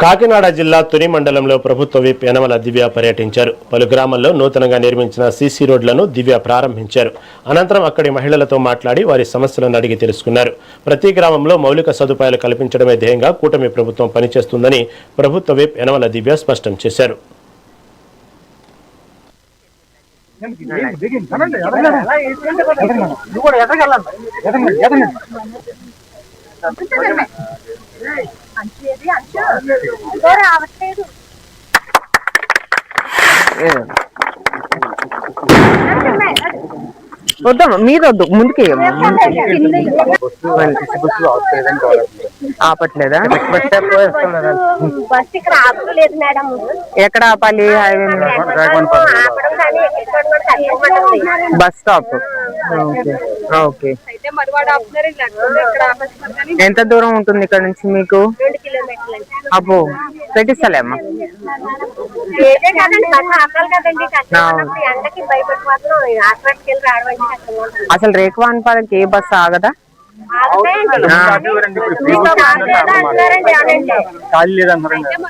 కాకినాడ జిల్లా తుని మండలంలో ప్రభుత్వ విప్ యనమల దివ్య పర్యటించారు. పలు గ్రామాల్లో నూతనంగా నిర్మించిన సీసీ రోడ్లను దివ్య ప్రారంభించారు. అనంతరం అక్కడి మహిళలతో మాట్లాడి వారి సమస్యలను అడిగి తెలుసుకున్నారు. ప్రతి గ్రామంలో మౌలిక సదుపాయాలు కల్పించడమే ధ్యేయంగా కూటమి ప్రభుత్వం పనిచేస్తుందని ప్రభుత్వ విప్ యనమల దివ్య స్పష్టం చేశారు. వద్దాం మీరు వద్దు ముందుకి ఆపట్లేదా? ఎక్కడ ఆపాలి? Bus stop. ఓకే. ఎంత దూరం ఉంటుంది ఇక్కడ నుంచి మీకు? అబ్బో పెట్టిస్తలేమ్మా. అసలు రేకువాన్పాలకి ఏ బస్సు ఆగదా? ఖాళీ లేదన్నారు.